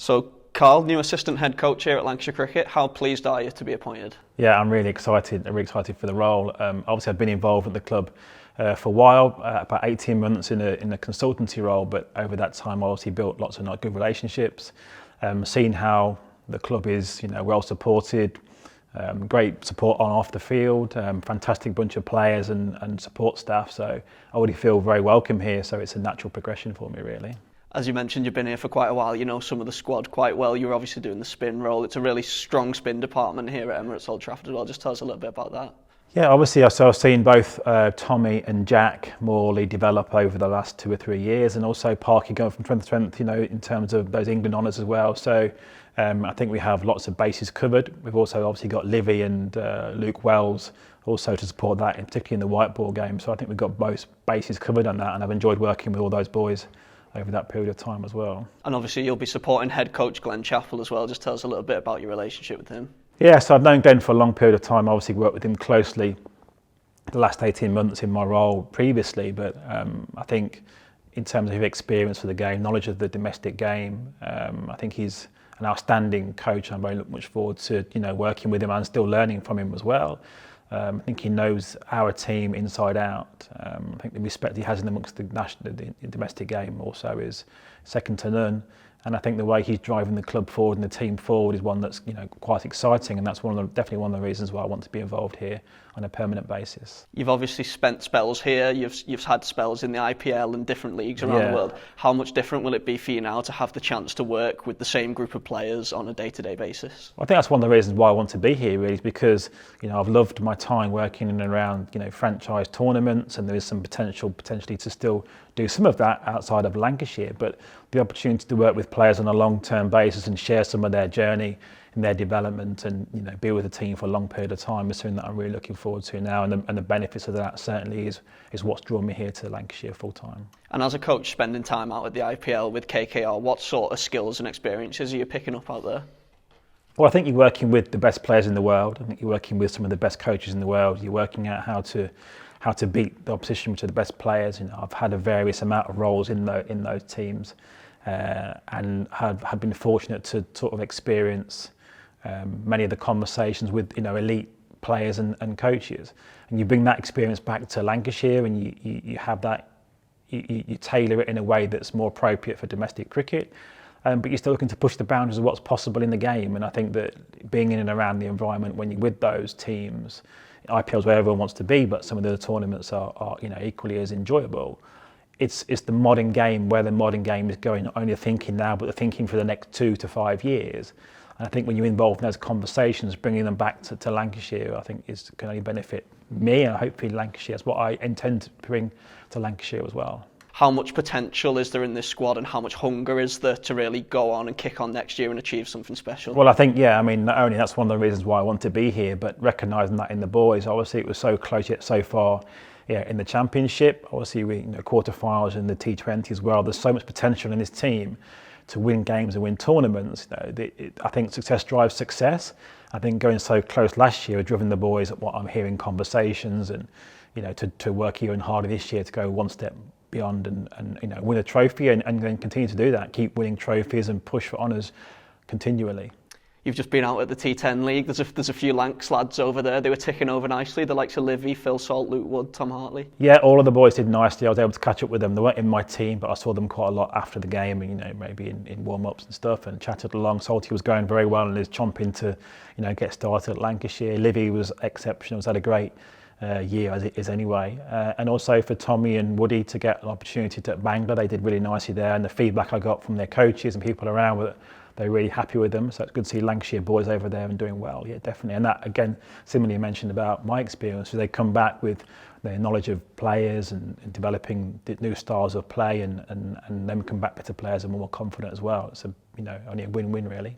So, Carl, new assistant head coach here at Lancashire Cricket. How pleased are you to be appointed? Yeah, I'm really excited. I'm really excited for the role. Obviously, I've been involved with the club for a while, about 18 months in a consultancy role. But over that time, I obviously built lots of good relationships. Seen how the club is, well supported. Great support on off the field. Fantastic bunch of players and support staff. So I already feel very welcome here. So it's a natural progression for me, really. As you mentioned, you've been here for quite a while. You know some of the squad quite well. You're obviously doing the spin role. It's a really strong spin department here at Emirates Old Trafford as well. Just tell us a little bit about that. Yeah, obviously I've seen both Tommy and Jack Morley develop over the last 2 or 3 years, and also Parky going from strength to strength, in terms of those England honours as well. So I think we have lots of bases covered. We've also obviously got Livy and Luke Wells also to support that, particularly in the white ball game. So I think we've got both bases covered on that, and I've enjoyed working with all those boys over that period of time as well. And obviously you'll be supporting head coach Glenn Hoddle as well. Just tell us a little bit about your relationship with him. Yeah, so I've known Glenn for a long period of time. I obviously worked with him closely the last 18 months in my role previously, but I think in terms of his experience for the game, knowledge of the domestic game, I think he's an outstanding coach. I'm very much forward to working with him and still learning from him as well. I think he knows our team inside out. I think the respect he has in amongst the domestic game also is second to none. And I think the way he's driving the club forward and the team forward is one that's quite exciting, and that's definitely one of the reasons why I want to be involved here on a permanent basis. You've obviously spent spells here. You've had spells in the IPL and different leagues around the world. How much different will it be for you now to have the chance to work with the same group of players on a day-to-day basis? I think that's one of the reasons why I want to be here, really, is because I've loved my time working in and around franchise tournaments, and there is some potentially to still do some of that outside of Lancashire, but the opportunity to work with players on a long-term basis and share some of their journey and their development, and be with the team for a long period of time is something that I'm really looking forward to now, and the benefits of that certainly is what's drawn me here to Lancashire full time. And as a coach spending time out at the IPL with KKR, what sort of skills and experiences are you picking up out there? Well, I think you're working with the best players in the world. I think you're working with some of the best coaches in the world. You're working out how to beat the opposition, which are the best players. I've had a various amount of roles in those teams, and have been fortunate to sort of experience many of the conversations with elite players and coaches. And you bring that experience back to Lancashire, and you have that. You tailor it in a way that's more appropriate for domestic cricket. But you're still looking to push the boundaries of what's possible in the game. And I think that being in and around the environment when you're with those teams, IPL's where everyone wants to be, but some of the tournaments are equally as enjoyable. It's the modern game, where the modern game is going, not only the thinking now, but the thinking for the next 2 to 5 years. And I think when you're involved in those conversations, bringing them back to Lancashire, I think can only benefit me, and hopefully Lancashire. That's what I intend to bring to Lancashire as well. How much potential is there in this squad, and how much hunger is there to really go on and kick on next year and achieve something special? Well, I think, not only that's one of the reasons why I want to be here, but recognising that in the boys. Obviously, it was so close yet so far in the Championship. Obviously, we quarterfinals in the T20 as well. There's so much potential in this team to win games and win tournaments. I think success drives success. I think going so close last year has driven the boys at what I'm hearing conversations, and to work even harder this year to go one step beyond and win a trophy, and then continue to do that, keep winning trophies and push for honours continually. You've just been out at the T10 League. There's a few Lancs lads over there. They were ticking over nicely. The likes of Livy, Phil Salt, Luke Wood, Tom Hartley. Yeah, all of the boys did nicely. I was able to catch up with them. They weren't in my team, but I saw them quite a lot after the game, and maybe in warm-ups and stuff, and chatted along. Salty was going very well and is chomping to get started at Lancashire. Livy was exceptional. He's had a great year as it is anyway, and also for Tommy and Woody to get an opportunity at Bangor. They did really nicely there, and the feedback I got from their coaches and people around were they're really happy with them. So it's good to see Lancashire boys over there and doing well. Yeah, definitely. And that, again, similarly mentioned about my experience, they come back with their knowledge of players and developing new styles of play, and then come back better players and more confident as well. It's only a win-win really.